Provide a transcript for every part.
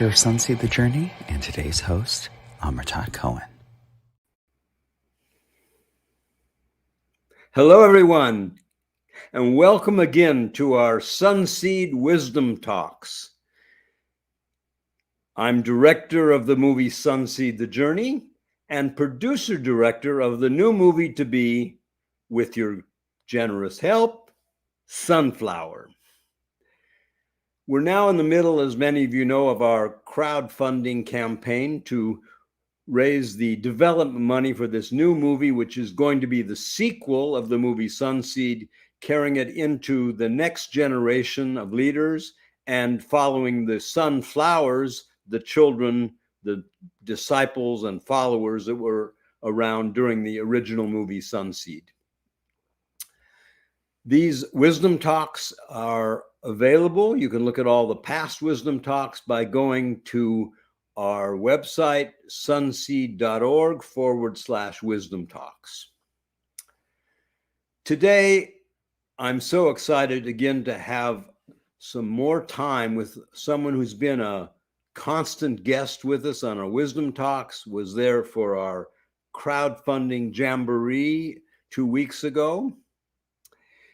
founder of Sunseed The Journey, and today's host, Amritat Cohen. Hello, everyone, and welcome again to our Sunseed Wisdom Talks. I'm director of the movie Sunseed The Journey and producer-director of the new movie to be, with your generous help, Sunflower. We're now in the middle, as many of you know, of our crowdfunding campaign to raise the development money for this new movie, which is going to be the sequel of the movie Sunseed, carrying it into the next generation of leaders and following the sunflowers, the children, the disciples and followers that were around during the original movie Sunseed. These wisdom talks are available. You can look at all the past wisdom talks by going to our website, sunseed.org/wisdom talks. Today, I'm so excited again to have some more time with someone who's been a constant guest with us on our wisdom talks, was there for our crowdfunding jamboree 2 weeks ago.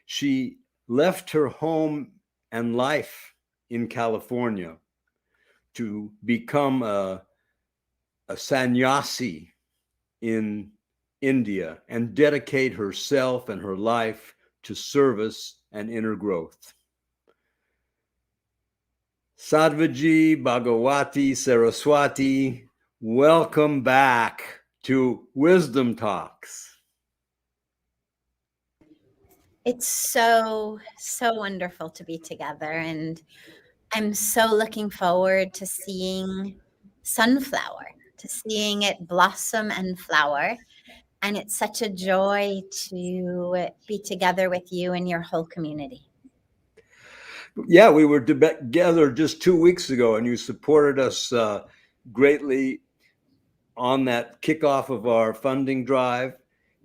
She left her home and life in California to become a sannyasi in India and dedicate herself and her life to service and inner growth. Sadhvi Bhagawati Saraswati, welcome back to Wisdom Talks. It's so wonderful to be together, and I'm so looking forward to seeing Sunflower, to seeing it blossom and flower. And it's such a joy to be together with you and your whole community. Yeah, we were together just 2 weeks ago, and you supported us greatly on that kickoff of our funding drive.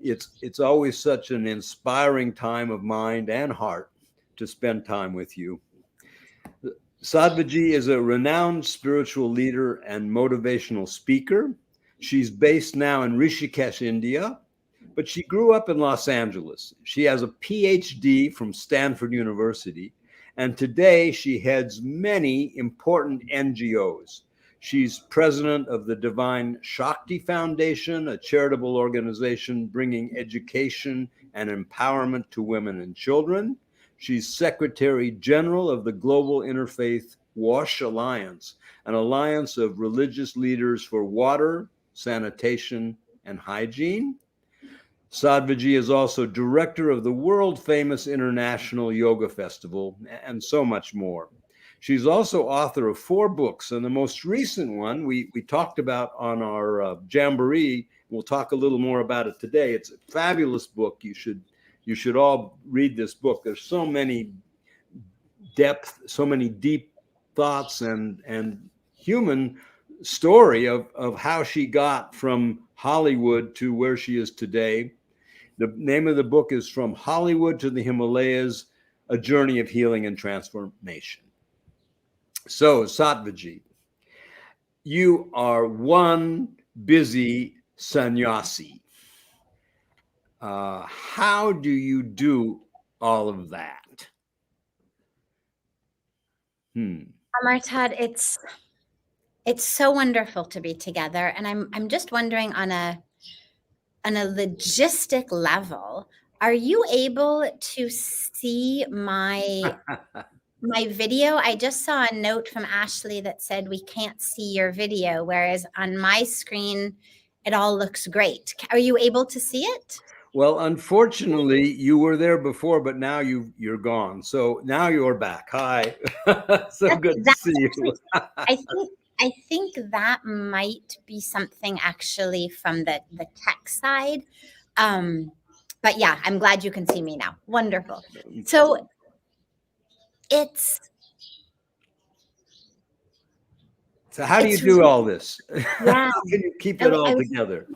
It's always such an inspiring time of mind and heart to spend time with you. Sadhvi is a renowned spiritual leader and motivational speaker. She's based now in Rishikesh, India, but she grew up in Los Angeles. She has a PhD from Stanford University, and today she heads many important NGOs. She's president of the Divine Shakti Foundation, a charitable organization bringing education and empowerment to women and children. She's Secretary General of the Global Interfaith WASH Alliance, an alliance of religious leaders for water, sanitation, and hygiene. Sadhvi is also director of the world-famous International Yoga Festival, and so much more. She's also author of 4 books, and the most recent one we talked about on our jamboree. We'll talk a little more about it today. It's a fabulous book. You should all read this book. There's so many depth, so many deep thoughts and human story of how she got from Hollywood to where she is today. The name of the book is From Hollywood to the Himalayas, A Journey of Healing and Transformation. So, Sadhvi, you are one busy sannyasi. How do you do all of that? Amritat, it's so wonderful to be together, and I'm just wondering on a logistic level, are you able to see my video? I just saw a note from Ashley that said we can't see your video, whereas on my screen, it all looks great. Are you able to see it? Well, unfortunately, you were there before, but now you're gone. So now you're back. Hi. So good to see you. I think that might be something actually from the tech side. But yeah, I'm glad you can see me now. Wonderful. So how do you do all this? Yeah. How can you keep it all together?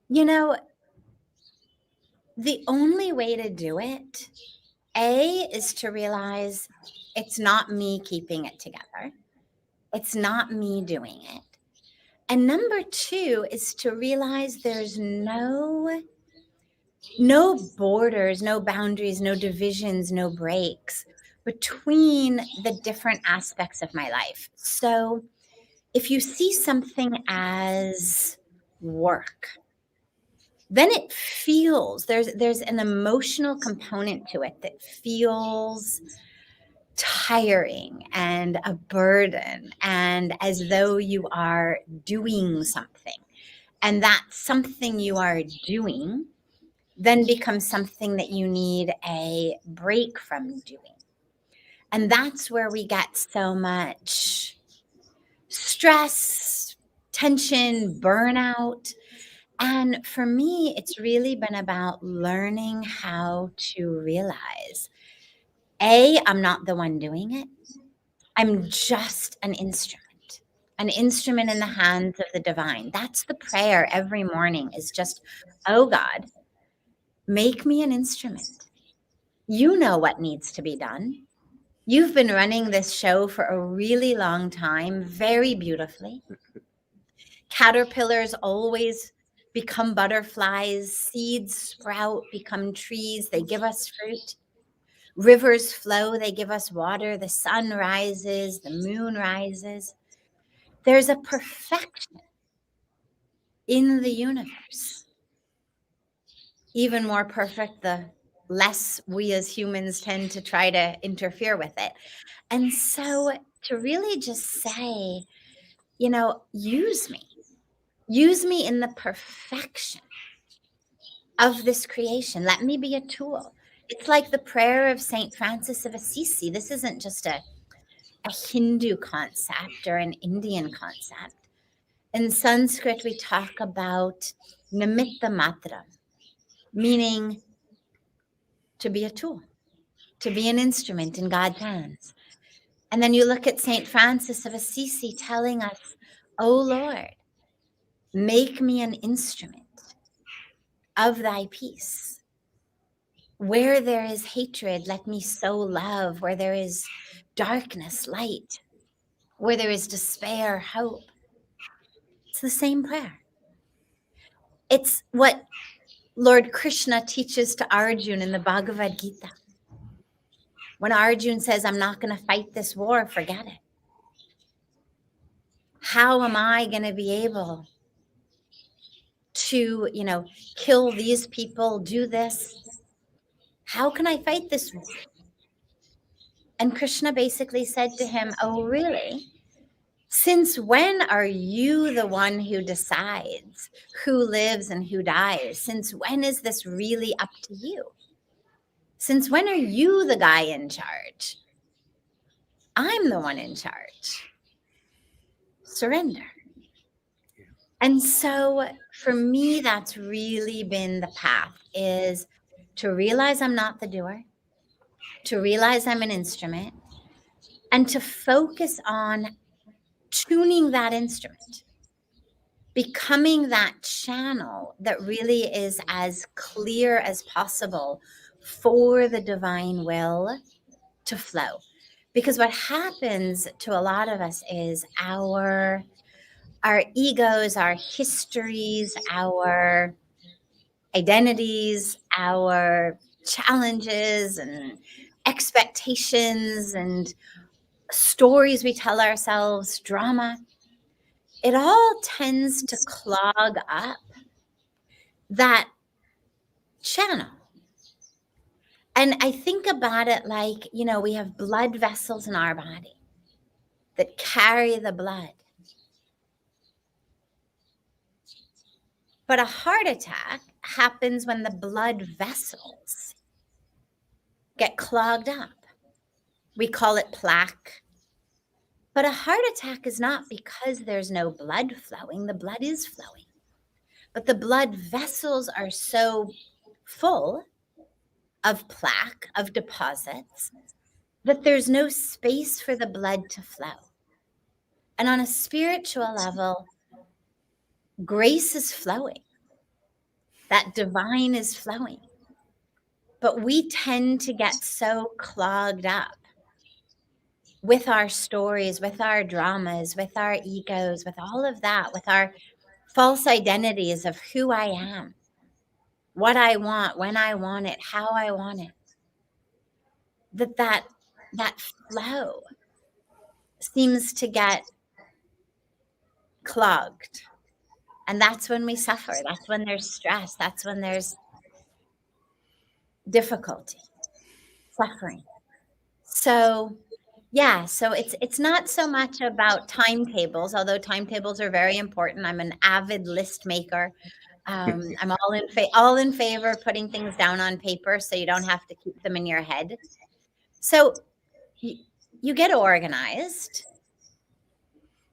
You know, the only way to do it, is to realize it's not me keeping it together. It's not me doing it. And number two is to realize there's no borders, no boundaries, no divisions, no breaks between the different aspects of my life. So if you see something as work, then it feels, there's an emotional component to it that feels tiring and a burden, and as though you are doing something. And that something you are doing then becomes something that you need a break from doing. And that's where we get so much stress, tension, burnout. And for me, it's really been about learning how to realize, A, I'm not the one doing it. I'm just an instrument in the hands of the divine. That's the prayer every morning, is just, oh God, make me an instrument. You know what needs to be done. You've been running this show for a really long time, very beautifully. Caterpillars always become butterflies, seeds sprout, become trees, they give us fruit. Rivers flow, they give us water, the sun rises, the moon rises. There's a perfection in the universe. Even more perfect, the less we as humans tend to try to interfere with it. And so to really just say, use me in the perfection of this creation. Let me be a tool. It's like the prayer of Saint Francis of Assisi. This isn't just a Hindu concept or an Indian concept. In Sanskrit, we talk about nimitta matram, meaning to be a tool, to be an instrument in God's hands. And then you look at Saint Francis of Assisi telling us, oh Lord, make me an instrument of thy peace. Where there is hatred, let me sow love. Where there is darkness, light. Where there is despair, hope. It's the same prayer. It's what Lord Krishna teaches to Arjuna in the Bhagavad Gita. When Arjuna says, I'm not going to fight this war, forget it. How am I going to be able to, kill these people, do this? How can I fight this war? And Krishna basically said to him, oh, really? Since when are you the one who decides who lives and who dies? Since when is this really up to you? Since when are you the guy in charge? I'm the one in charge. Surrender. And so for me, that's really been the path, is to realize I'm not the doer, to realize I'm an instrument, and to focus on tuning that instrument, becoming that channel that really is as clear as possible for the divine will to flow. Because what happens to a lot of us is our egos, our histories, our identities, our challenges and expectations and stories we tell ourselves, drama, it all tends to clog up that channel. And I think about it like, we have blood vessels in our body that carry the blood. But a heart attack happens when the blood vessels get clogged up. We call it plaque. But a heart attack is not because there's no blood flowing. The blood is flowing. But the blood vessels are so full of plaque, of deposits, that there's no space for the blood to flow. And on a spiritual level, grace is flowing. That divine is flowing. But we tend to get so clogged up with our stories, with our dramas, with our egos, with all of that, with our false identities of who I am, what I want, when I want it, how I want it, that flow seems to get clogged. And that's when we suffer. That's when there's stress. That's when there's difficulty, suffering. So yeah, so it's not so much about timetables, although timetables are very important. I'm an avid list maker. I'm all in favor of putting things down on paper so you don't have to keep them in your head. So you get organized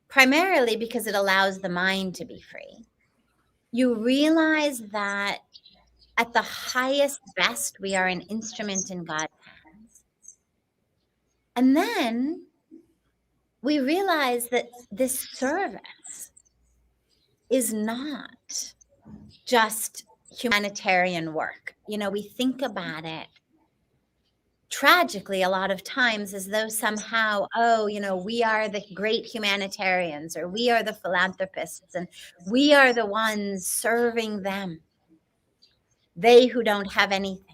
primarily because it allows the mind to be free. You realize that at the highest best, we are an instrument in God's hands. And then we realize that this service is not just humanitarian work. You know, we think about it tragically a lot of times as though somehow, oh, you know, we are the great humanitarians, or we are the philanthropists, and we are the ones serving them. They who don't have anything.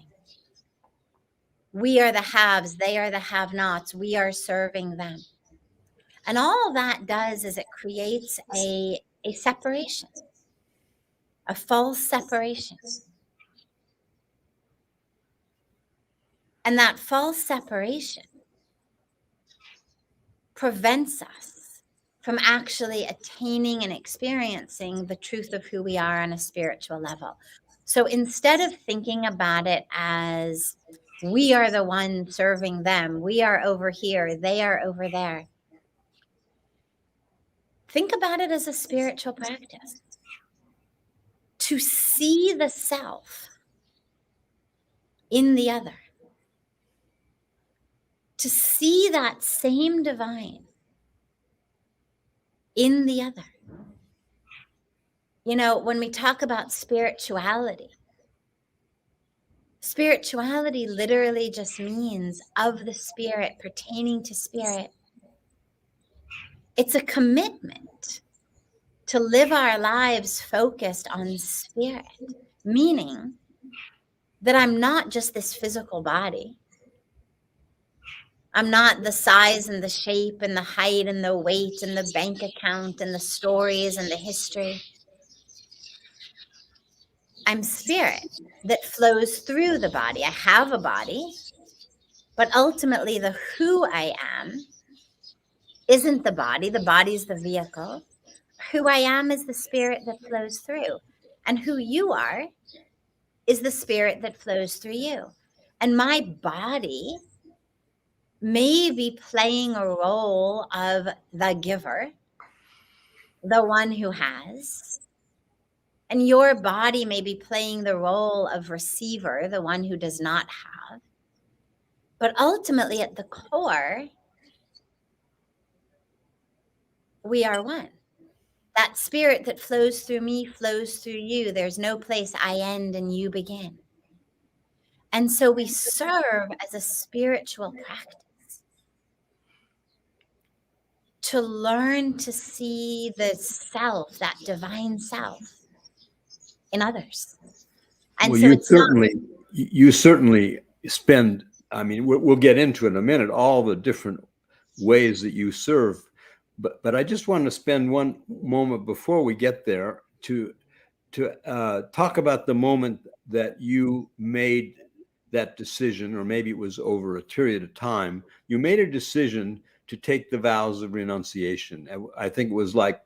We are the haves, they are the have-nots. We are serving them. And all that does is it creates a separation, a false separation. And that false separation prevents us from actually attaining and experiencing the truth of who we are on a spiritual level. So instead of thinking about it as we are the one serving them, we are over here, they are over there, think about it as a spiritual practice. To see the self in the other. To see that same divine in the other. You know, when we talk about spirituality literally just means of the spirit, pertaining to spirit. It's a commitment to live our lives focused on spirit, meaning that I'm not just this physical body. I'm not the size and the shape and the height and the weight and the bank account and the stories and the history. I'm spirit that flows through the body. I have a body, but ultimately the who I am isn't the body. The body's the vehicle. Who I am is the spirit that flows through. And who you are is the spirit that flows through you. And my body may be playing a role of the giver, the one who has. And your body may be playing the role of receiver, the one who does not have. But ultimately, at the core, we are one. That spirit that flows through me flows through you. There's no place I end and you begin. And so we serve as a spiritual practice to learn to see the self, that divine self, in others. And well, so you certainly spend, I mean, we'll get into in a minute, all the different ways that you serve. But I just want to spend one moment before we get there to talk about the moment that you made that decision, or maybe it was over a period of time. You made a decision to take the vows of renunciation. I think it was like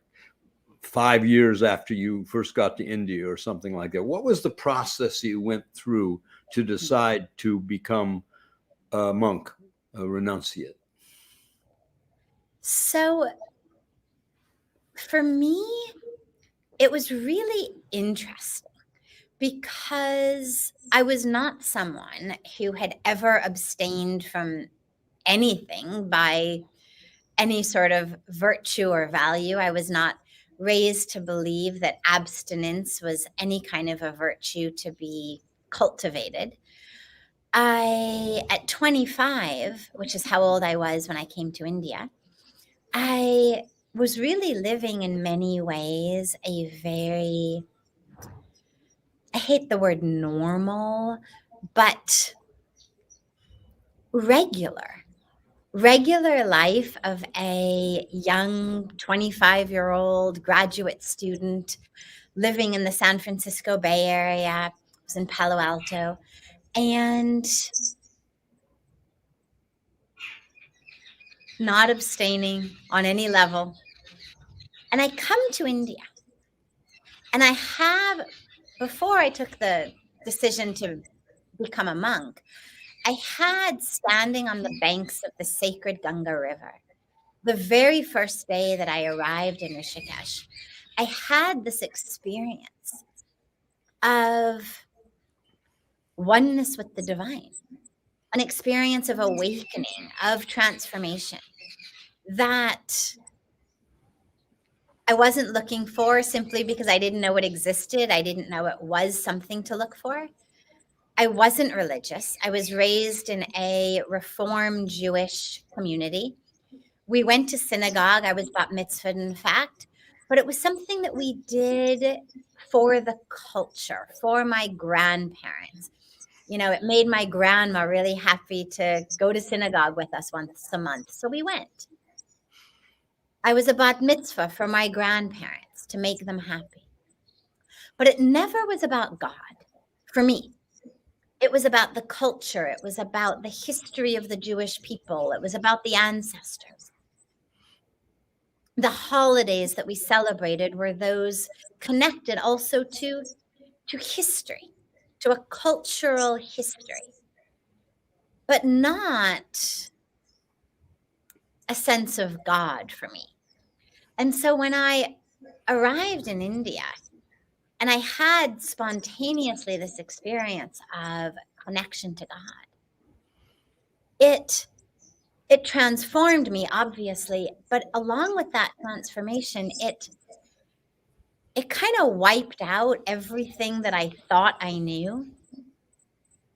5 years after you first got to India or something like that. What was the process you went through to decide to become a monk, a renunciate? So for me, it was really interesting because I was not someone who had ever abstained from anything by any sort of virtue or value. I was not raised to believe that abstinence was any kind of a virtue to be cultivated. At 25, which is how old I was when I came to India, I was really living in many ways a very, I hate the word normal, but regular life of a young 25-year-old graduate student living in the San Francisco Bay Area. I was in Palo Alto, and not abstaining on any level. And I come to India, and before I took the decision to become a monk, I had, standing on the banks of the sacred Ganga River, the very first day that I arrived in Rishikesh, I had this experience of oneness with the divine, an experience of awakening, of transformation that I wasn't looking for simply because I didn't know it existed. I didn't know it was something to look for. I wasn't religious. I was raised in a Reform Jewish community. We went to synagogue. I was bat mitzvahed, in fact, but it was something that we did for the culture, for my grandparents. You know, it made my grandma really happy to go to synagogue with us once a month. So we went. I was a bat mitzvah for my grandparents to make them happy. But it never was about God for me. It was about the culture. It was about the history of the Jewish people. It was about the ancestors. The holidays that we celebrated were those connected also to history, to a cultural history, but not a sense of God for me. And so when I arrived in India, and I had spontaneously this experience of connection to God, it transformed me, obviously, but along with that transformation, it kind of wiped out everything that I thought I knew,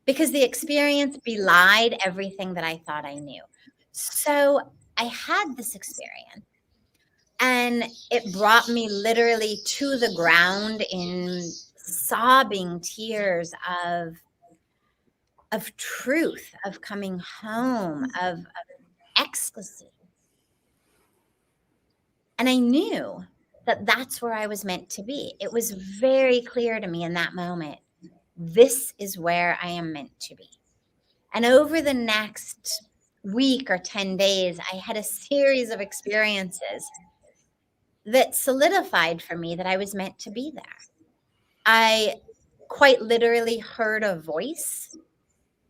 because the experience belied everything that I thought I knew. So I had this experience, and it brought me literally to the ground in sobbing tears of truth, of coming home, of ecstasy. And I knew that that's where I was meant to be. It was very clear to me in that moment, this is where I am meant to be. And over the next week or 10 days, I had a series of experiences that solidified for me that I was meant to be there. I quite literally heard a voice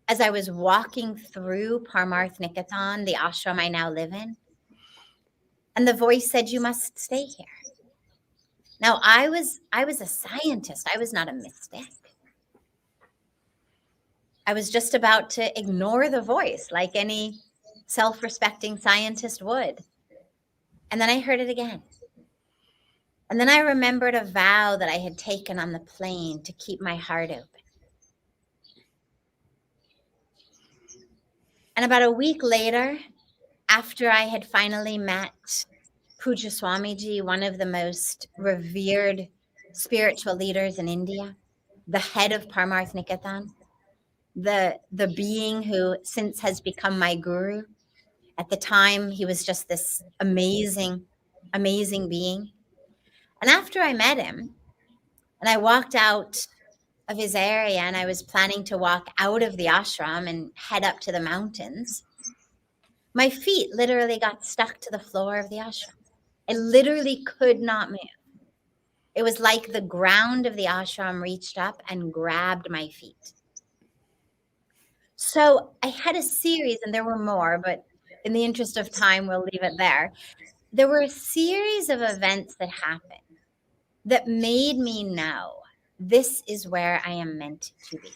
as I was walking through Parmarth Niketan, the ashram I now live in. And the voice said, "You must stay here." Now, I was a scientist. I was not a mystic. I was just about to ignore the voice like any self-respecting scientist would. And then I heard it again. And then I remembered a vow that I had taken on the plane to keep my heart open. And about a week later, after I had finally met Puja Swamiji, one of the most revered spiritual leaders in India, the head of Parmarth Niketan, the being who since has become my guru. At the time, he was just this amazing, amazing being. And after I met him, and I walked out of his area, and I was planning to walk out of the ashram and head up to the mountains, my feet literally got stuck to the floor of the ashram. I literally could not move. It was like the ground of the ashram reached up and grabbed my feet. So I had a series, and there were more, but in the interest of time, we'll leave it there. There were a series of events that happened that made me know this is where I am meant to be.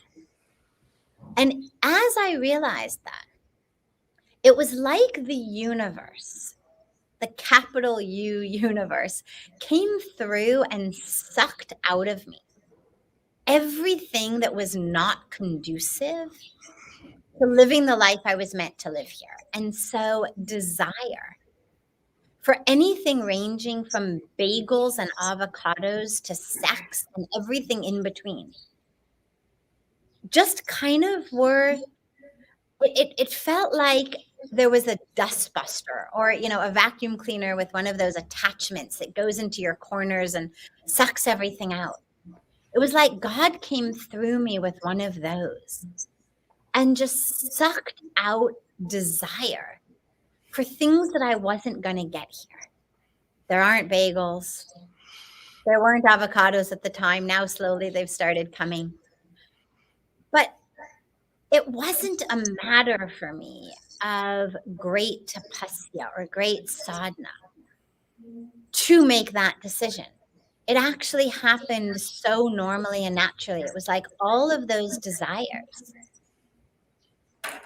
And as I realized that, it was like the universe, the capital U universe, came through and sucked out of me everything that was not conducive to living the life I was meant to live here. And so desire for anything ranging from bagels and avocados to sex and everything in between just kind of it felt like there was a dust buster or, a vacuum cleaner with one of those attachments that goes into your corners and sucks everything out. It was like God came through me with one of those and just sucked out desire for things that I wasn't going to get here. There aren't bagels. There weren't avocados at the time. Now slowly they've started coming. But it wasn't a matter for me of great tapasya or great sadhana to make that decision. It actually happened so normally and naturally. It was like all of those desires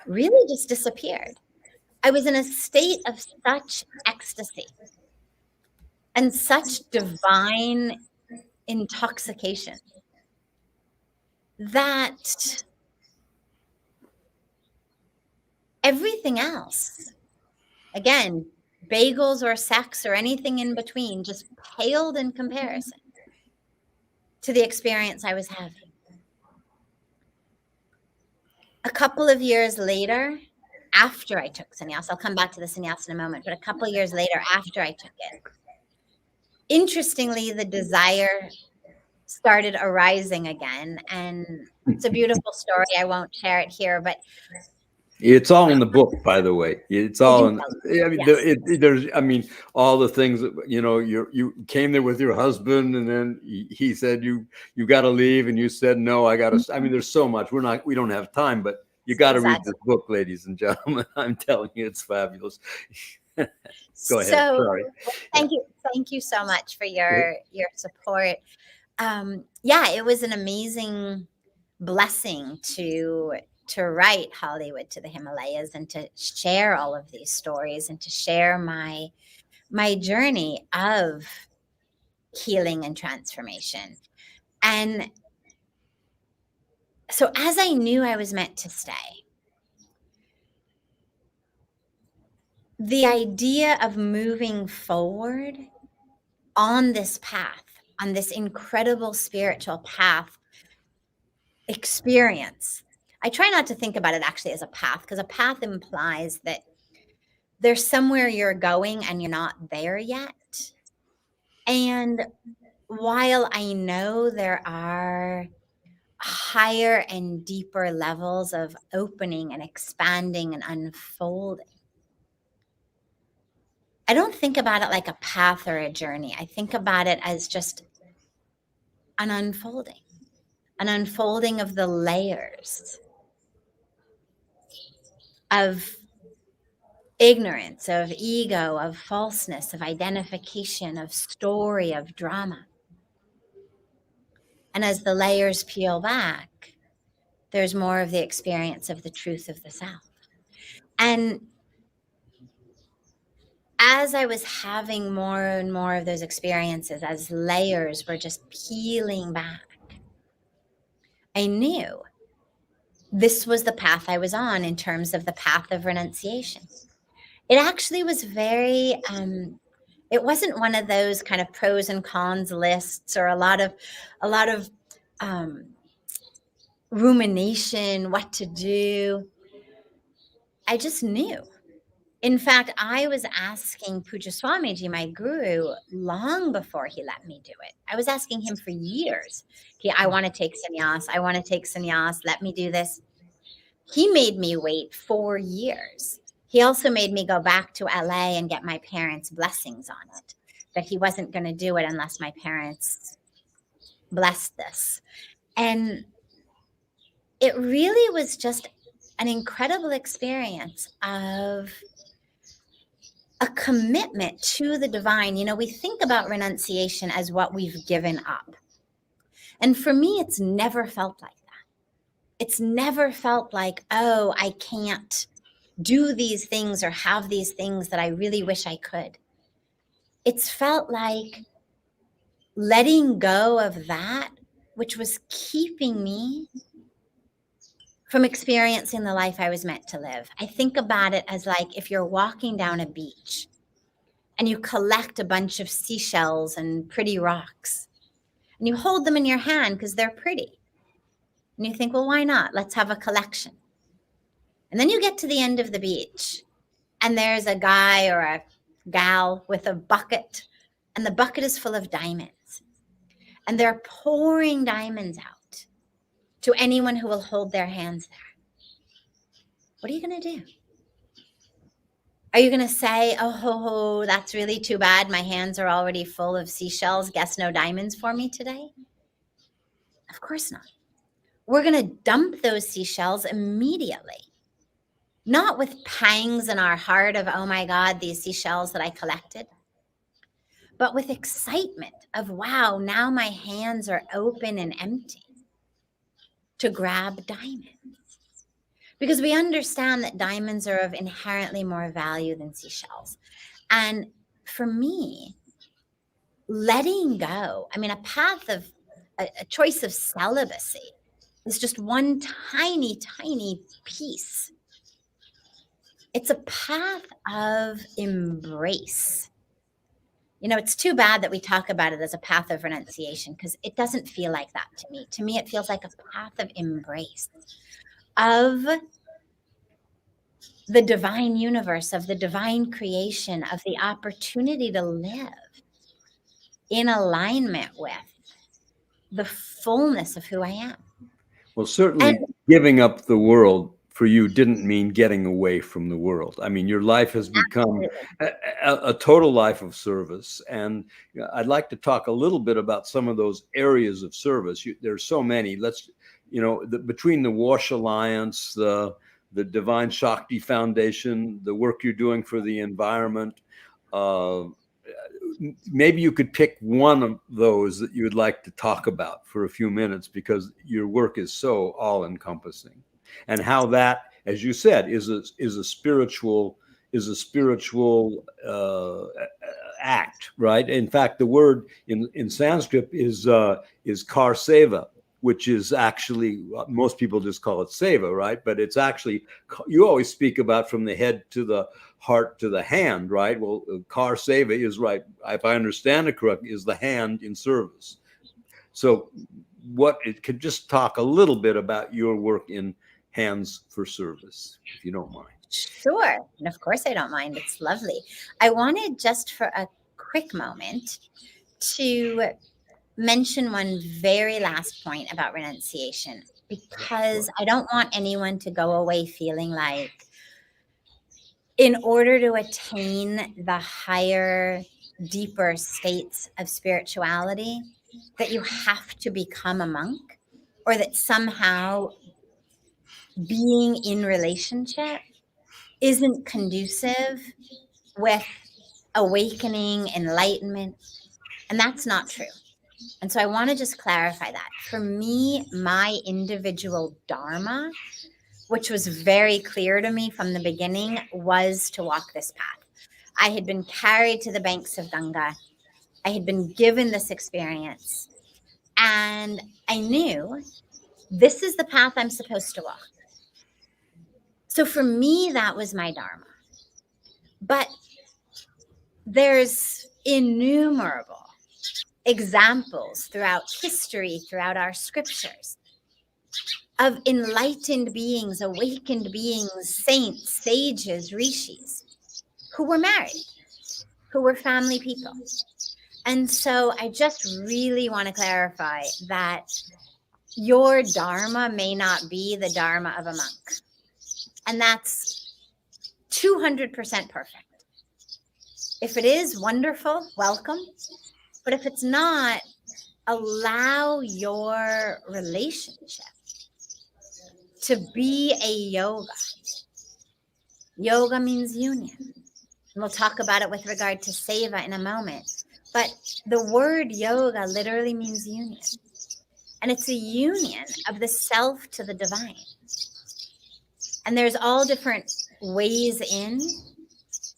really just disappeared. I was in a state of such ecstasy and such divine intoxication that everything else, again, bagels or sex or anything in between, just paled in comparison to the experience I was having. A couple of years later, after I took sannyas, I'll come back to the sannyas in a moment, but a couple of years later after I took it, interestingly, the desire started arising again. And it's a beautiful story. I won't share it here, but it's all in the book, by the way. It's all in. I mean, yes. there's. I mean, all the things that you came there with your husband, and then he said you got to leave, and you said no, I got to. I mean, there's so much. We don't have time, but you got to read this book, ladies and gentlemen. I'm telling you, it's fabulous. Go ahead. Sorry. Thank you so much for your support. Yeah, it was an amazing blessing to write Hollywood to the Himalayas and to share all of these stories and to share my journey of healing and transformation. And so as I knew I was meant to stay, the idea of moving forward on this path, on this incredible spiritual path experience, I try not to think about it actually as a path, because a path implies that there's somewhere you're going and you're not there yet. And while I know there are higher and deeper levels of opening and expanding and unfolding, I don't think about it like a path or a journey. I think about it as just an unfolding of the layers of ignorance, of ego, of falseness, of identification, of story, of drama. And as the layers peel back, there's more of the experience of the truth of the self. And as I was having more and more of those experiences, as layers were just peeling back, I knew this was the path I was on in terms of the path of renunciation. It actually was very, it wasn't one of those kind of pros and cons lists or a lot of rumination, what to do. I just knew. In fact, I was asking Puja Swamiji, my guru, long before he let me do it. I was asking him for years. I want to take sannyas. I want to take sannyas. Let me do this. He made me wait 4 years. He also made me go back to LA and get my parents' blessings on it, that he wasn't going to do it unless my parents blessed this. And it really was just an incredible experience of a commitment to the divine. We think about renunciation as what we've given up. And for me, it's never felt like that. It's never felt like, oh, I can't do these things or have these things that I really wish I could. It's felt like letting go of that, which was keeping me from experiencing the life I was meant to live. I think about it as like if you're walking down a beach and you collect a bunch of seashells and pretty rocks and you hold them in your hand because they're pretty. And you think, well, why not? Let's have a collection. And then you get to the end of the beach and there's a guy or a gal with a bucket, and the bucket is full of diamonds. And they're pouring diamonds out to anyone who will hold their hands there. What are you going to do? Are you going to say, oh, that's really too bad. My hands are already full of seashells. Guess no diamonds for me today? Of course not. We're going to dump those seashells immediately. Not with pangs in our heart of, oh my God, these seashells that I collected, but with excitement of, wow, now my hands are open and empty to grab diamonds. Because we understand that diamonds are of inherently more value than seashells. And for me, letting go, I mean, a path of a choice of celibacy is just one tiny, tiny piece. It's a path of embrace. You know, it's too bad that we talk about it as a path of renunciation because it doesn't feel like that to me. To me, it feels like a path of embrace of the divine universe, of the divine creation, of the opportunity to live in alignment with the fullness of who I am. Well, certainly giving up the world for you didn't mean getting away from the world. I mean, your life has become a total life of service. And I'd like to talk a little bit about some of those areas of service. There's so many. Let's, between the Wash Alliance, the Divine Shakti Foundation, the work you're doing for the environment, maybe you could pick one of those that you would like to talk about for a few minutes, because your work is so all-encompassing, and how that, as you said, is a spiritual act, right? In fact, the word in Sanskrit is kar seva, which is actually, most people just call it seva, right? But it's actually, you always speak about from the head to the heart to the hand, right? Well, kar seva is, right, if I understand it correctly, is the hand in service. So it could just talk a little bit about your work in Hands for Service, if you don't mind. Sure. And of course I don't mind. It's lovely. I wanted just for a quick moment to mention one very last point about renunciation, because I don't want anyone to go away feeling like in order to attain the higher, deeper states of spirituality, that you have to become a monk, or that somehow being in relationship isn't conducive with awakening, enlightenment. And that's not true. And so I want to just clarify that. For me, my individual dharma, which was very clear to me from the beginning, was to walk this path. I had been carried to the banks of Ganga. I had been given this experience. And I knew this is the path I'm supposed to walk. So for me, that was my dharma. But there's innumerable examples throughout history, throughout our scriptures, of enlightened beings, awakened beings, saints, sages, rishis, who were married, who were family people. And so I just really want to clarify that your dharma may not be the dharma of a monk. And that's 200% perfect. If it is, wonderful, welcome. But if it's not, allow your relationship to be a yoga. Yoga means union. And we'll talk about it with regard to seva in a moment. But the word yoga literally means union. And it's a union of the self to the divine. And there's all different ways in.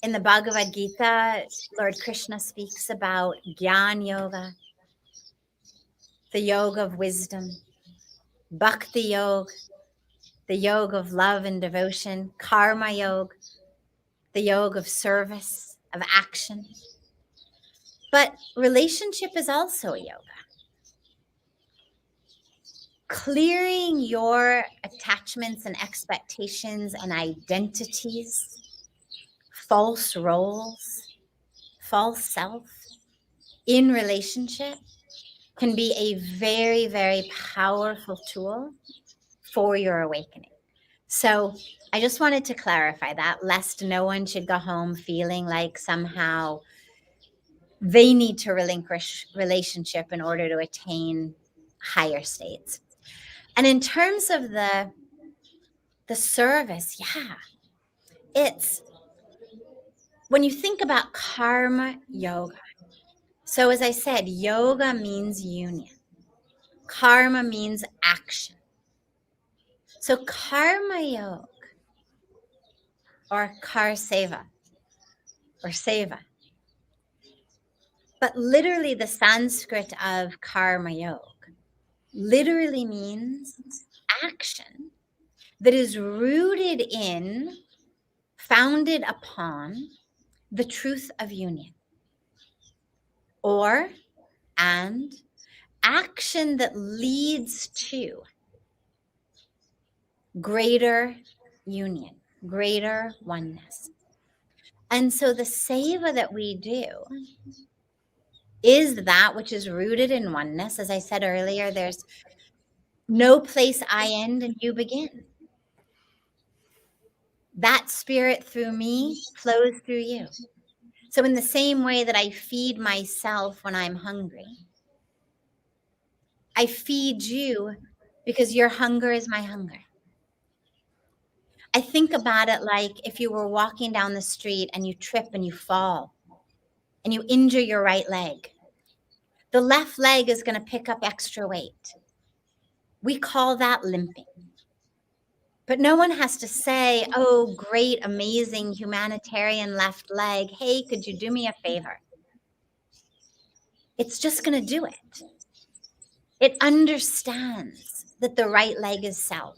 In the Bhagavad Gita, Lord Krishna speaks about Jnana Yoga, the yoga of wisdom, Bhakti Yoga, the yoga of love and devotion, karma yoga, the yoga of service, of action. But relationship is also a yoga. Clearing your attachments and expectations and identities, false roles, false self in relationship can be a very, very powerful tool for your awakening. So I just wanted to clarify that, lest no one should go home feeling like somehow they need to relinquish relationship in order to attain higher states. And in terms of the service, yeah, it's when you think about karma yoga. So as I said, yoga means union. Karma means action. So karma yoga or kar seva or seva, but literally the Sanskrit of karma yoga literally means action that is rooted in, founded upon the truth of union, or and action that leads to greater union, greater oneness. And so the seva that we do is that which is rooted in oneness. As I said earlier, there's no place I end and you begin. That spirit through me flows through you. So in the same way that I feed myself when I'm hungry, I feed you because your hunger is my hunger. I think about it like if you were walking down the street and you trip and you fall and you injure your right leg. The left leg is going to pick up extra weight. We call that limping. But no one has to say, oh, great, amazing humanitarian left leg. Hey, could you do me a favor? It's just going to do it. It understands that the right leg is self.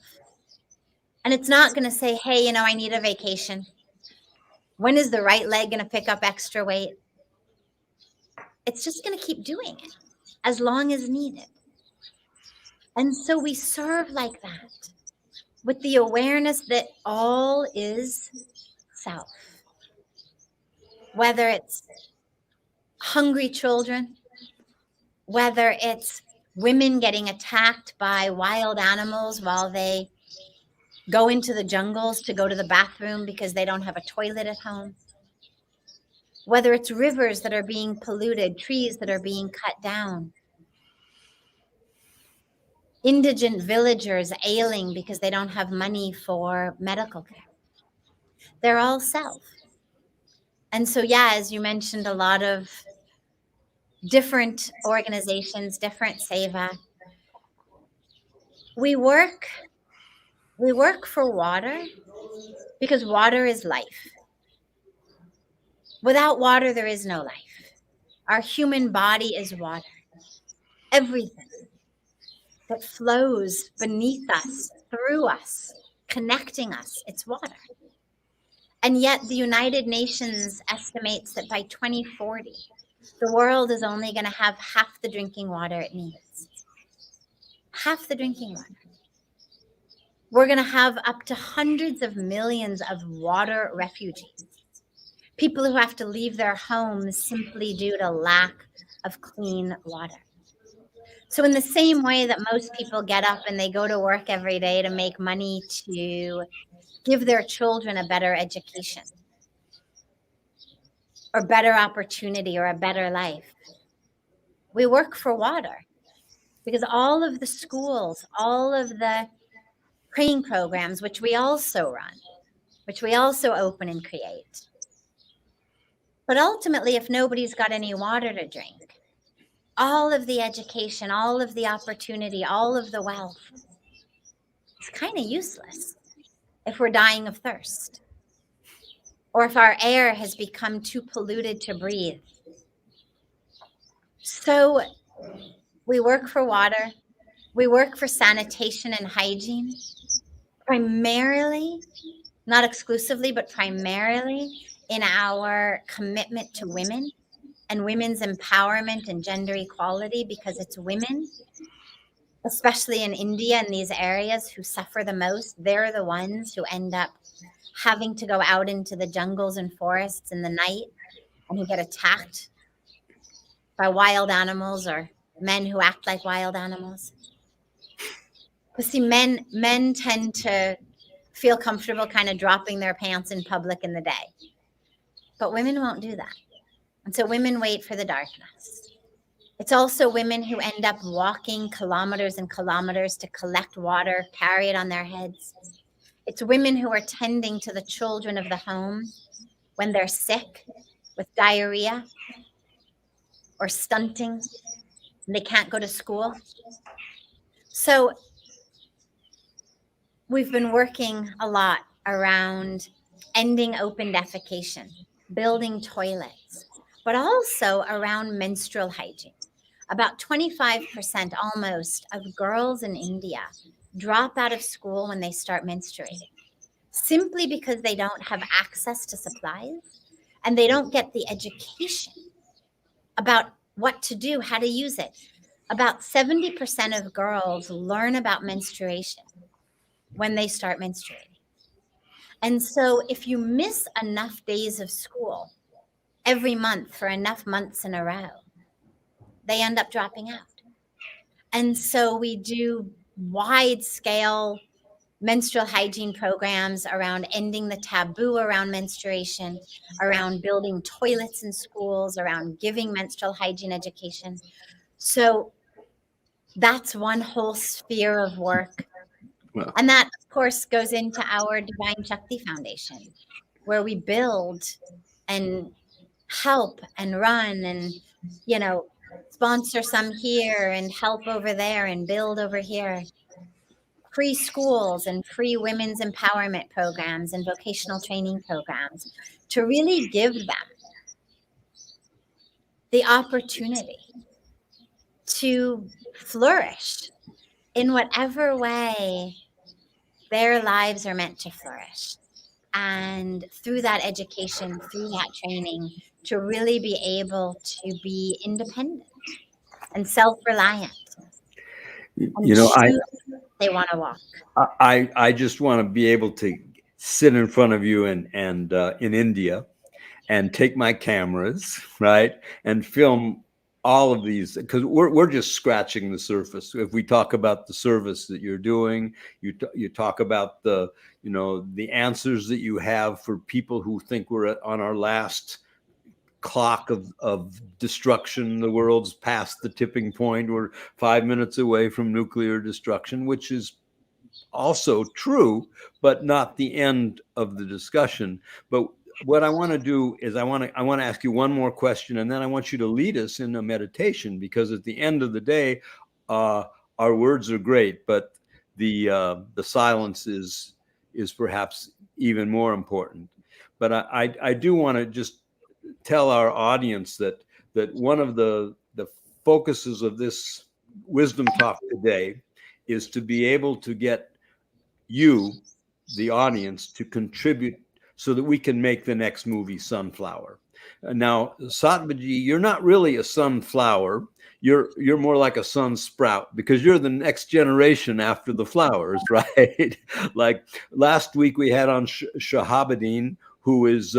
And it's not going to say, hey, I need a vacation. When is the right leg going to pick up extra weight? It's just going to keep doing it as long as needed. And so we serve like that with the awareness that all is self. Whether it's hungry children, whether it's women getting attacked by wild animals while they go into the jungles to go to the bathroom because they don't have a toilet at home, whether it's rivers that are being polluted, trees that are being cut down, indigent villagers ailing because they don't have money for medical care. They're all self. And so, yeah, as you mentioned, a lot of different organizations, different seva. We work for water because water is life. Without water, there is no life. Our human body is water. Everything that flows beneath us, through us, connecting us, it's water. And yet the United Nations estimates that by 2040, the world is only going to have half the drinking water it needs. Half the drinking water. We're going to have up to hundreds of millions of water refugees. People who have to leave their homes simply due to lack of clean water. So in the same way that most people get up and they go to work every day to make money to give their children a better education or better opportunity or a better life, we work for water because all of the schools, all of the training programs, which we also run, which we also open and create. But ultimately, if nobody's got any water to drink, all of the education, all of the opportunity, all of the wealth is kind of useless if we're dying of thirst or if our air has become too polluted to breathe. So we work for water. We work for sanitation and hygiene. primarily, not exclusively, but primarily in our commitment to women and women's empowerment and gender equality, because it's women, especially in India and these areas, who suffer the most. They're the ones who end up having to go out into the jungles and forests in the night and who get attacked by wild animals or men who act like wild animals. Because see, men tend to feel comfortable kind of dropping their pants in public in the day. But women won't do that. And so women wait for the darkness. It's also women who end up walking kilometers and kilometers to collect water, carry it on their heads. It's women who are tending to the children of the home when they're sick with diarrhea or stunting and they can't go to school. So we've been working a lot around ending open defecation, building toilets, but also around menstrual hygiene. About 25% almost of girls in India drop out of school when they start menstruating, simply because they don't have access to supplies and they don't get the education about what to do, how to use it. About 70% of girls learn about menstruation when they start menstruating. And so if you miss enough days of school every month for enough months in a row, they end up dropping out. And so we do wide scale menstrual hygiene programs around ending the taboo around menstruation, around building toilets in schools, around giving menstrual hygiene education. So that's one whole sphere of work. Well, And that, of course, goes into our Divine Shakti Foundation, where we build and help and run and, sponsor some here and help over there and build over here. Free schools and free women's empowerment programs and vocational training programs to really give them the opportunity to flourish in whatever way their lives are meant to flourish. And through that education, through that training, to really be able to be independent and self-reliant and choose they want to walk. I just want to be able to sit in front of you and in India and take my cameras, right, and film all of these, because we're just scratching the surface. If we talk about the service that you're doing, you talk about the the answers that you have for people who think we're on our last clock of destruction. The world's past the tipping point. We're 5 minutes away from nuclear destruction, which is also true, but not the end of the discussion. But what I want to do is I want to ask you one more question, and then I want you to lead us in a meditation, because at the end of the day, our words are great, but the silence is perhaps even more important. But I do want to just tell our audience that one of the focuses of this wisdom talk today is to be able to get you, the audience, to contribute so that we can make the next movie Sunflower. Now, Sadhvi, you're not really a sunflower. You're more like a sun sprout, because you're the next generation after the flowers, right? Like last week we had on Shahabuddin, who is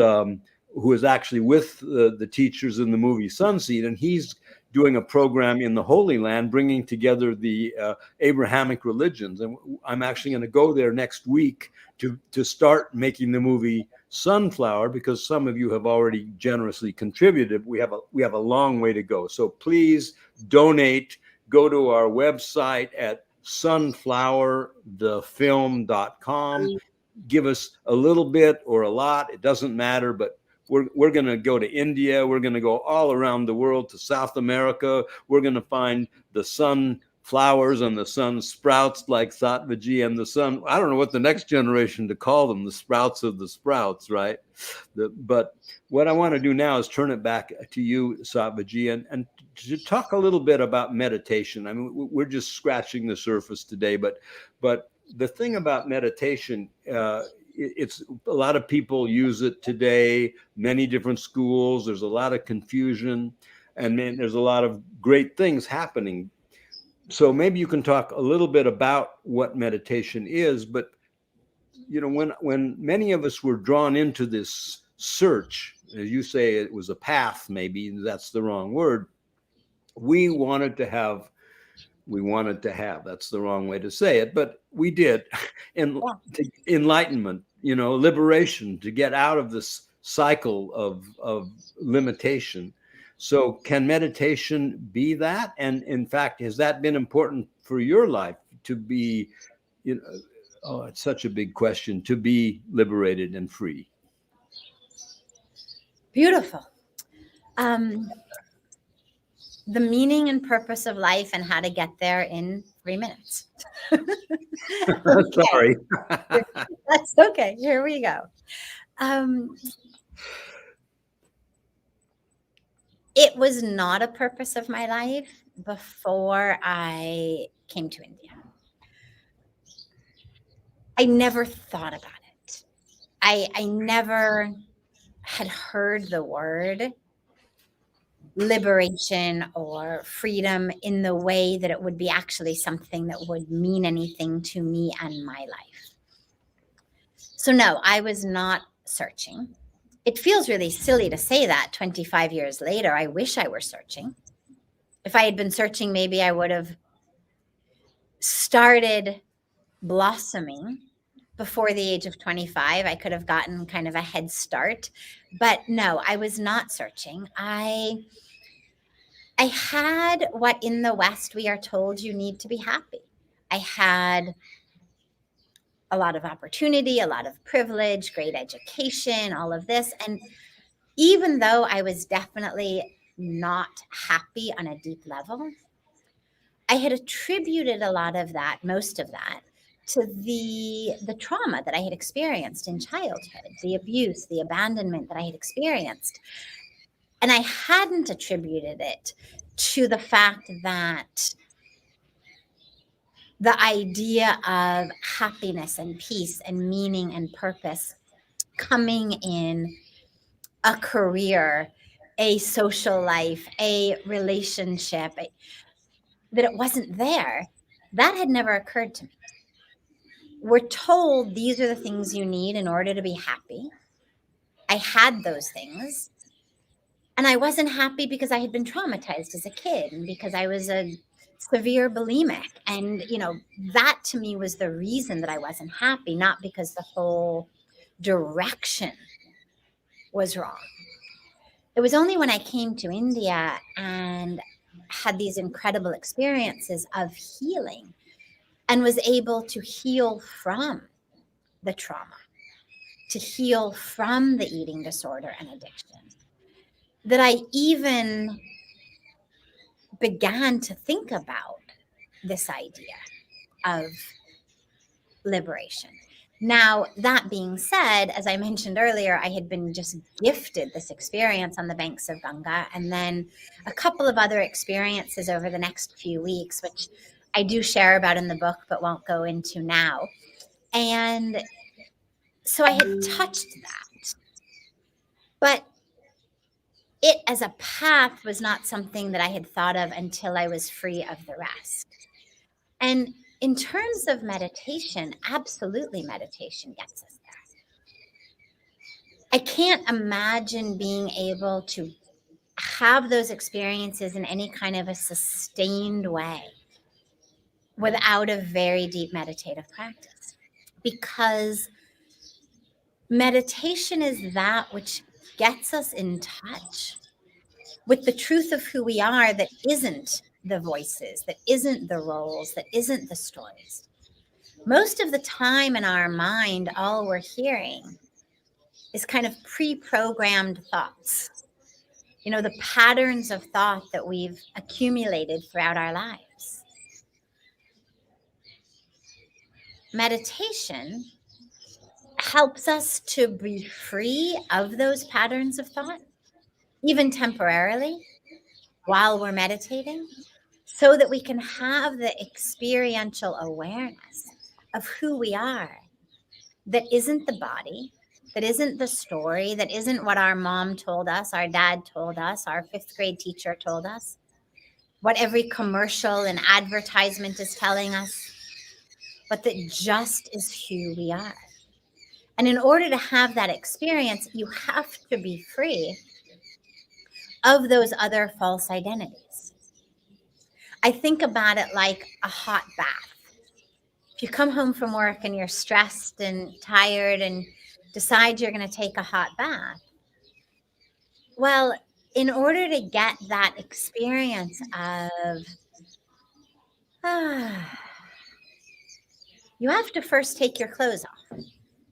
actually with the teachers in the movie Sunseed, and he's doing a program in the Holy Land, bringing together the Abrahamic religions. And I'm actually going to go there next week to start making the movie Sunflower, because some of you have already generously contributed. We have a long way to go. So please donate. Go to our website at sunflowerthefilm.com. Give us a little bit or a lot. It doesn't matter, but we're going to go to India. We're going to go all around the world, to South America. We're going to find the sunflowers and the sun sprouts like Sadhvi, and the sun, I don't know what the next generation to call them, the sprouts of the sprouts, right? But what I want to do now is turn it back to you, Sadhvi, and to talk a little bit about meditation. I mean, we're just scratching the surface today, but the thing about meditation, it's a lot of people use it today, many different schools. There's a lot of confusion, and then there's a lot of great things happening. So maybe you can talk a little bit about what meditation is. But you know, when many of us were drawn into this search, as you say, it was a path. Maybe that's the wrong word. We wanted to have, that's the wrong way to say it, but we did. And enlightenment, you know, liberation, to get out of this cycle of limitation. So can meditation be that? And in fact, has that been important for your life to be, you know, oh, it's such a big question, to be liberated and free? Beautiful. The meaning and purpose of life and how to get there in 3 minutes. Sorry. That's okay. Here we go. It was not a purpose of my life before I came to India. I never thought about it. I never had heard the word liberation or freedom in the way that it would be actually something that would mean anything to me and my life. So no, I was not searching. It feels really silly to say that 25 years later. I wish I were searching. If I had been searching, maybe I would have started blossoming before the age of 25. I could have gotten kind of a head start. But no, I was not searching. I had what in the West we are told you need to be happy. I had a lot of opportunity, a lot of privilege, great education, all of this. And even though I was definitely not happy on a deep level, I had attributed a lot of that, most of that, to the trauma that I had experienced in childhood, the abuse, the abandonment that I had experienced. And I hadn't attributed it to the fact that the idea of happiness and peace and meaning and purpose coming in a career, a social life, a relationship, that it wasn't there. That had never occurred to me. We're told these are the things you need in order to be happy. I had those things. And I wasn't happy because I had been traumatized as a kid and because I was a severe bulimic. And, you know, that to me was the reason that I wasn't happy, not because the whole direction was wrong. It was only when I came to India and had these incredible experiences of healing and was able to heal from the trauma, to heal from the eating disorder and addiction, that I even began to think about this idea of liberation. Now, that being said, as I mentioned earlier, I had been just gifted this experience on the banks of Ganga, and then a couple of other experiences over the next few weeks, which I do share about in the book, but won't go into now. And so I had touched that. But it as a path was not something that I had thought of until I was free of the rest. And in terms of meditation, absolutely meditation gets us there. I can't imagine being able to have those experiences in any kind of a sustained way without a very deep meditative practice, because meditation is that which gets us in touch with the truth of who we are, that isn't the voices, that isn't the roles, that isn't the stories. Most of the time in our mind, all we're hearing is kind of pre-programmed thoughts, you know, the patterns of thought that we've accumulated throughout our lives. Meditation helps us to be free of those patterns of thought, even temporarily, while we're meditating, so that we can have the experiential awareness of who we are that isn't the body, that isn't the story, that isn't what our mom told us, our dad told us, our fifth grade teacher told us, what every commercial and advertisement is telling us, but that just is who we are. And in order to have that experience, you have to be free of those other false identities. I think about it like a hot bath. If you come home from work and you're stressed and tired and decide you're going to take a hot bath, well, in order to get that experience of, you have to first take your clothes off.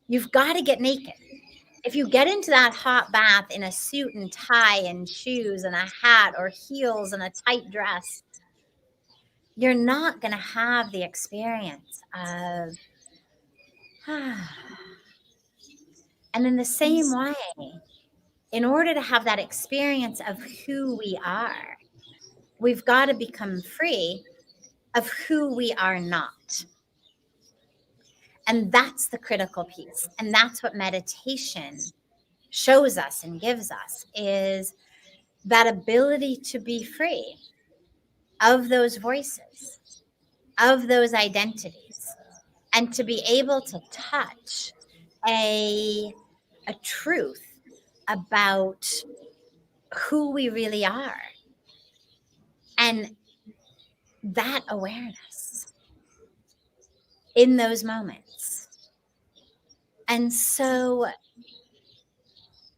You've got to get naked. If you get into that hot bath in a suit and tie and shoes and a hat or heels and a tight dress, you're not going to have the experience of, and in the same way, in order to have that experience of who we are, we've got to become free of who we are not. And that's the critical piece. And that's what meditation shows us and gives us, is that ability to be free of those voices, of those identities, and to be able to touch a truth about who we really are. And that awareness in those moments. And so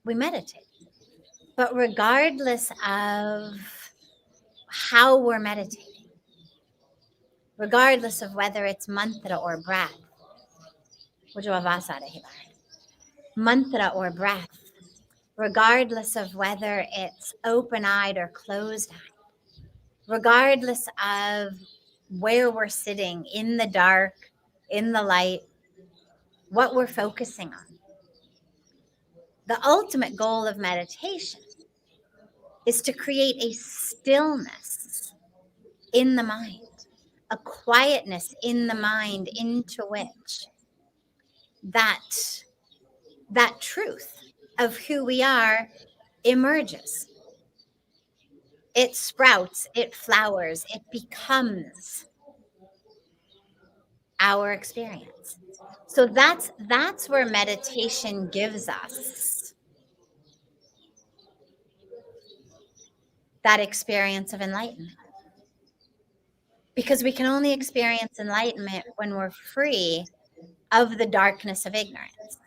we meditate. But regardless of how we're meditating, regardless of whether it's mantra or breath, mantra or breath, regardless of whether it's open-eyed or closed-eyed, regardless of where we're sitting, in the dark, in the light, what we're focusing on. The ultimate goal of meditation is to create a stillness in the mind, a quietness in the mind into which that truth of who we are emerges. It sprouts, it flowers, it becomes our experience. So that's where meditation gives us that experience of enlightenment. Because we can only experience enlightenment when we're free of the darkness of ignorance.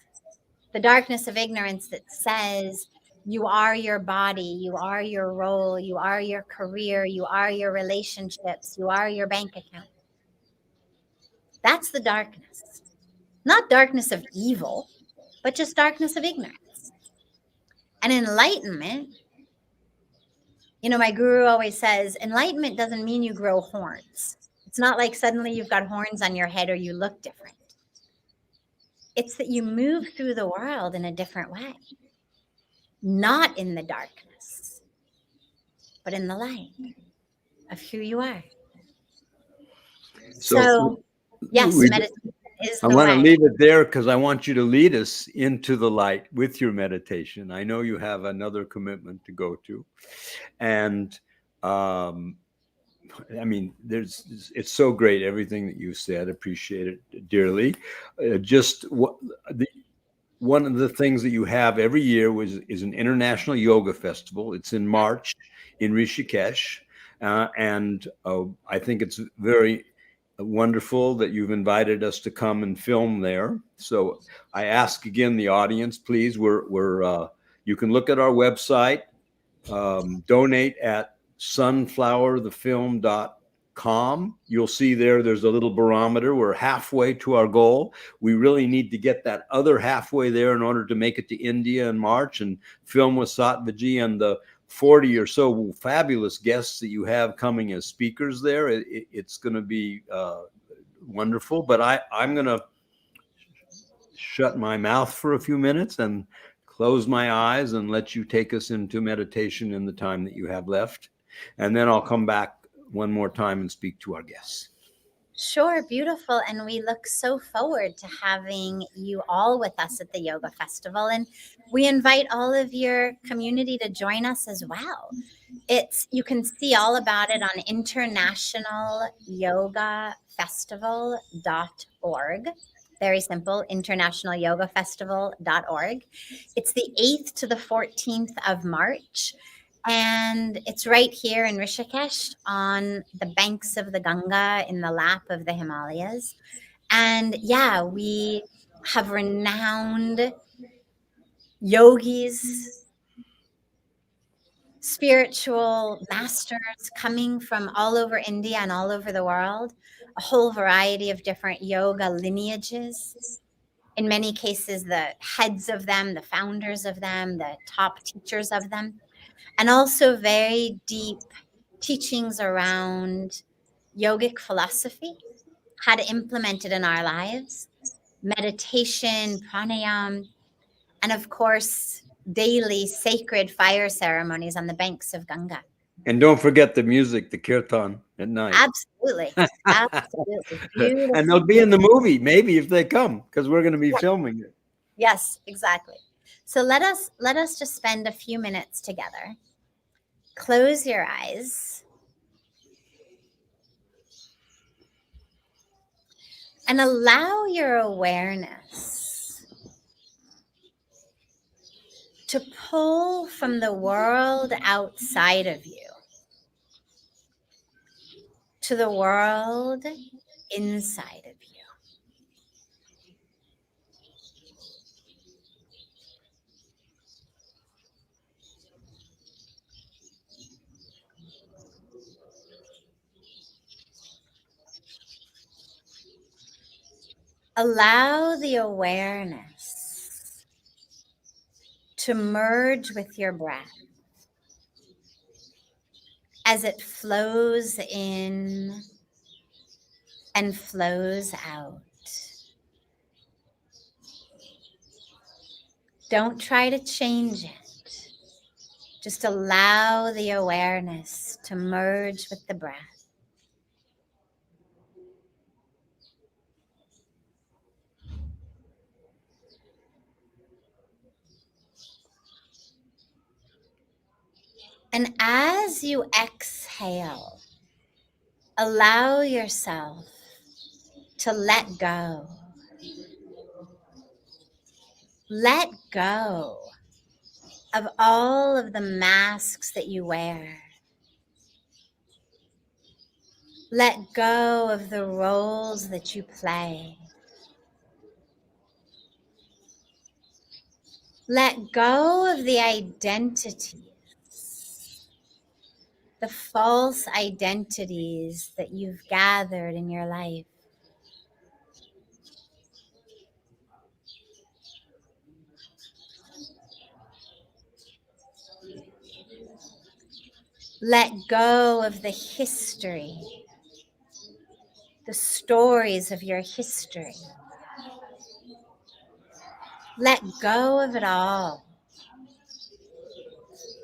The darkness of ignorance that says you are your body, you are your role, you are your career, you are your relationships, you are your bank account. That's the darkness. Not darkness of evil, but just darkness of ignorance. And enlightenment, my guru always says, enlightenment doesn't mean you grow horns. It's not like suddenly you've got horns on your head or you look different. It's that you move through the world in a different way. Not in the darkness, but in the light of who you are. So yes, meditation is the way. I want to leave it there because I want you to lead us into the light with your meditation. I know you have another commitment to go to. And it's so great, everything that you said. Appreciate it dearly. One of the things that you have every year is an international yoga festival. It's in March in Rishikesh. And I think it's very wonderful that you've invited us to come and film there. So I ask again, the audience, please, you can look at our website, donate at sunflowerthefilm.com. You'll see there's a little barometer. We're halfway to our goal. We really need to get that other halfway there in order to make it to India in March and film with Sadhvi and the 40 or so fabulous guests that you have coming as speakers there. It's going to be wonderful. But I'm going to shut my mouth for a few minutes and close my eyes and let you take us into meditation in the time that you have left. And then I'll come back one more time and speak to our guests. Sure, beautiful. And we look so forward to having you all with us at the Yoga Festival. And we invite all of your community to join us as well. You can see all about it on internationalyogafestival.org. Very simple, internationalyogafestival.org. It's the 8th to the 14th of March. And it's right here in Rishikesh on the banks of the Ganga in the lap of the Himalayas. And yeah, we have renowned yogis, spiritual masters coming from all over India and all over the world, a whole variety of different yoga lineages. In many cases, the heads of them, the founders of them, the top teachers of them, and also very deep teachings around yogic philosophy, how to implement it in our lives, meditation, pranayam, and of course, daily sacred fire ceremonies on the banks of Ganga. And don't forget the music, the kirtan at night. Absolutely. Absolutely. Beautiful. And they'll be in the movie, maybe, if they come, because we're going to be filming it. Yes, exactly. So let us just spend a few minutes together. Close your eyes. And allow your awareness to pull from the world outside of you to the world inside of you. Allow the awareness to merge with your breath as it flows in and flows out. Don't try to change it. Just allow the awareness to merge with the breath. And as you exhale, allow yourself to let go. Let go of all of the masks that you wear. Let go of the roles that you play. Let go of the identities, the false identities that you've gathered in your life. Let go of the history, the stories of your history. Let go of it all.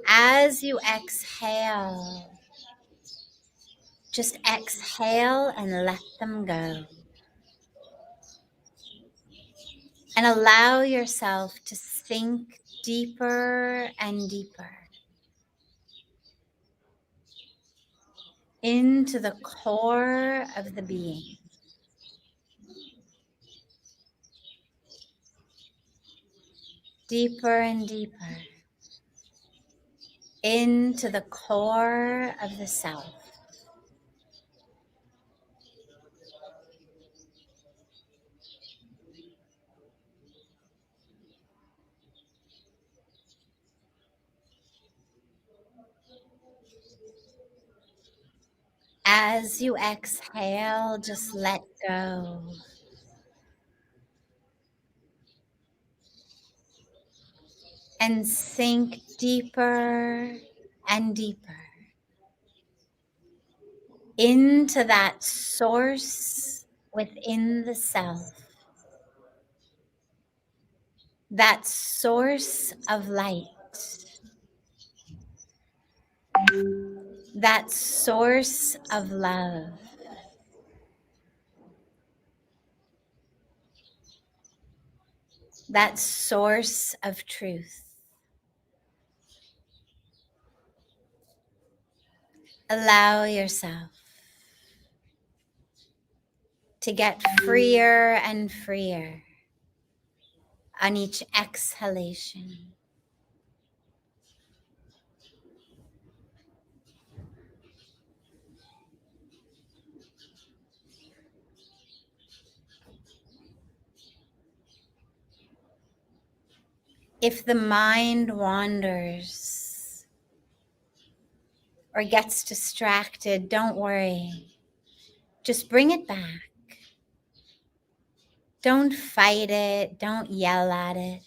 As you exhale, just exhale and let them go. And allow yourself to sink deeper and deeper into the core of the being. Deeper and deeper into the core of the self. As you exhale, just let go. And sink deeper and deeper into that source within the self, that source of light, that source of love. that source of truth. Allow yourself to get freer and freer on each exhalation. If the mind wanders or gets distracted, don't worry. Just bring it back. Don't fight it. Don't yell at it.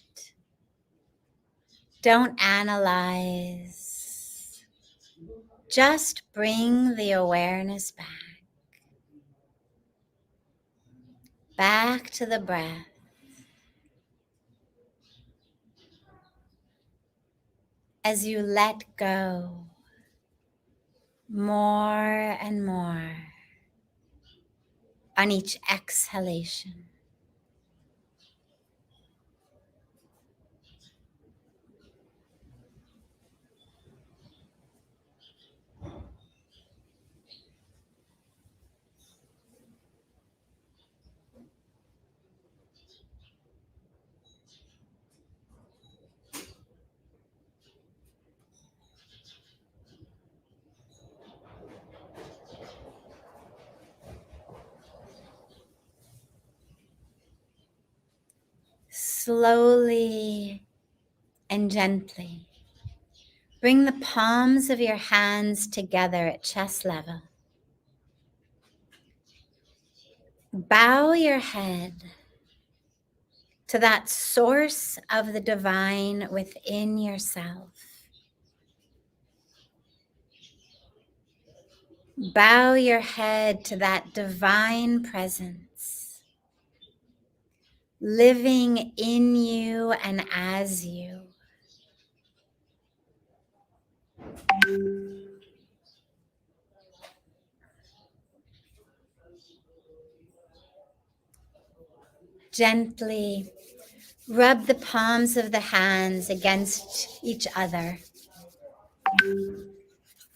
Don't analyze. Just bring the awareness back. Back to the breath. As you let go more and more on each exhalation. Slowly and gently, bring the palms of your hands together at chest level. Bow your head to that source of the divine within yourself. Bow your head to that divine presence, living in you and as you. Gently rub the palms of the hands against each other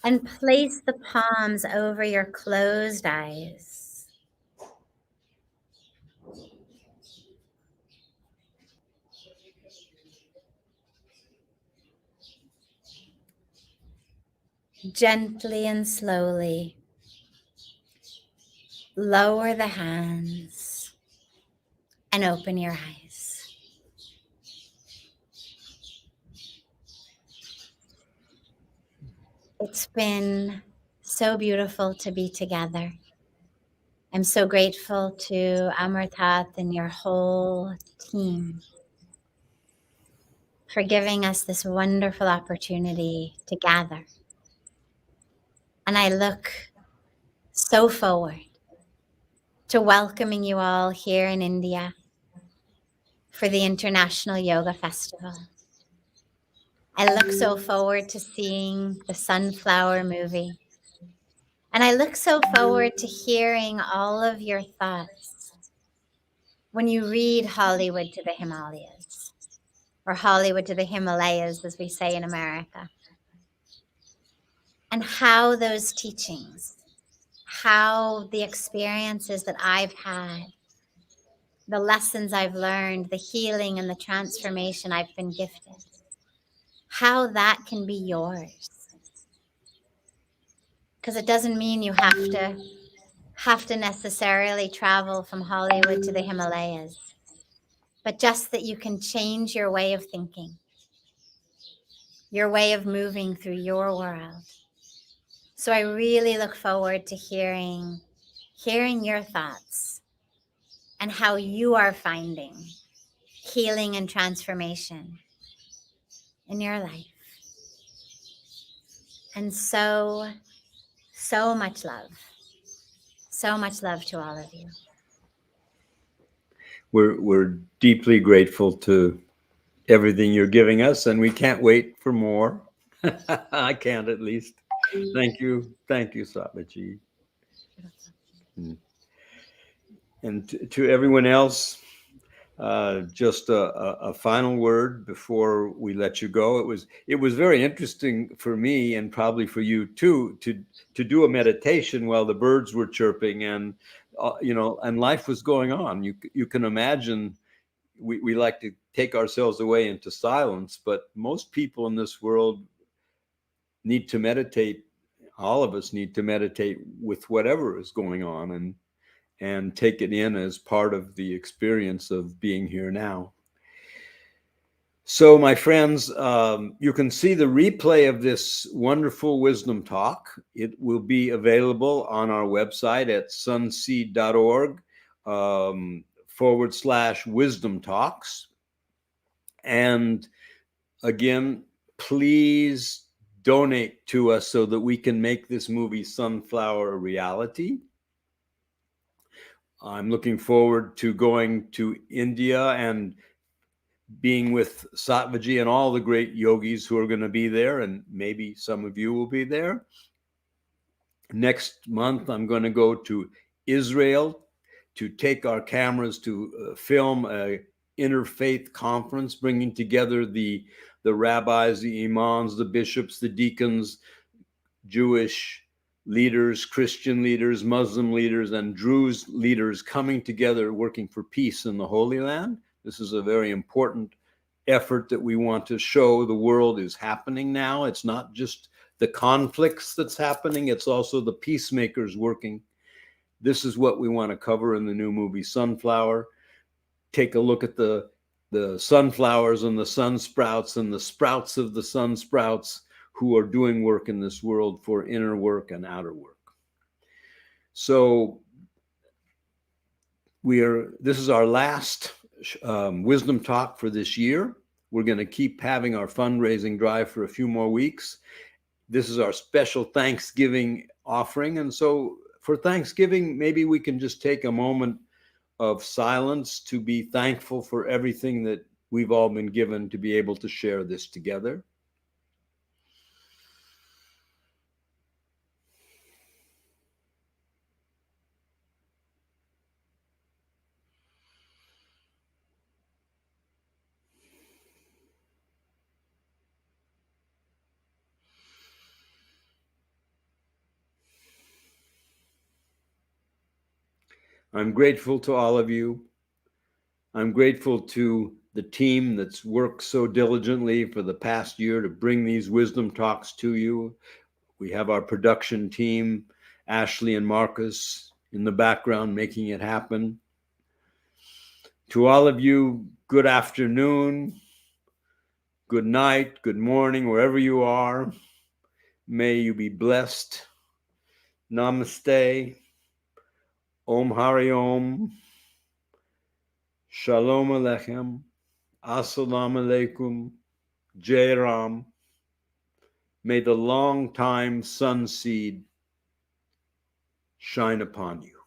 and place the palms over your closed eyes. Gently and slowly lower the hands and open your eyes. It's been so beautiful to be together. I'm so grateful to Amartat and your whole team for giving us this wonderful opportunity to gather. And I look so forward to welcoming you all here in India for the International Yoga Festival. I look so forward to seeing the Sunflower movie. And I look so forward to hearing all of your thoughts when you read Hollywood to the Himalayas, or Hollywood to the Himalayas, as we say in America, and how those teachings, how the experiences that I've had, the lessons I've learned, the healing and the transformation I've been gifted, how that can be yours. Because it doesn't mean you have to necessarily travel from Hollywood to the Himalayas, but just that you can change your way of thinking, your way of moving through your world. So I really look forward to hearing your thoughts and how you are finding healing and transformation in your life. And so much love. So much love to all of you. We're deeply grateful to everything you're giving us, and we can't wait for more. I can't, at least. Thank you, Satvaji. And to everyone else, Just a final word before we let you go. It was very interesting for me, and probably for you too, to do a meditation while the birds were chirping, and and life was going on. You can imagine. We like to take ourselves away into silence, but most people in this world need to meditate. All of us need to meditate with whatever is going on, and take it in as part of the experience of being here now. So, my friends, you can see the replay of this wonderful wisdom talk. It will be available on our website at sunseed.org /wisdom talks. And again, please donate to us so that we can make this movie Sunflower a reality. I'm looking forward to going to India and being with Sattvaji and all the great yogis who are going to be there, and maybe some of you will be there. Next month, I'm going to go to Israel to take our cameras to film a interfaith conference, bringing together the rabbis, the imams, the bishops, the deacons, Jewish leaders, Christian leaders, Muslim leaders, and Druze leaders coming together, working for peace in the Holy Land. This is a very important effort that we want to show the world is happening now. It's not just the conflicts that's happening, it's also the peacemakers working. This is what we want to cover in the new movie Sunflower. Take a look at the sunflowers and the sun sprouts and the sprouts of the sun sprouts who are doing work in this world for inner work and outer work. So this is our last wisdom talk for this year. We're going to keep having our fundraising drive for a few more weeks. This is our special Thanksgiving offering. And so for Thanksgiving, maybe we can just take a moment of silence to be thankful for everything that we've all been given to be able to share this together. I'm grateful to all of you. I'm grateful to the team that's worked so diligently for the past year to bring these wisdom talks to you. We have our production team, Ashley and Marcus, in the background making it happen. To all of you, good afternoon, good night, good morning, wherever you are. May you be blessed. Namaste. Om Hari Om. Shalom Aleichem. Assalamu Alaikum. Jai Ram. May the long time sunseed shine upon you.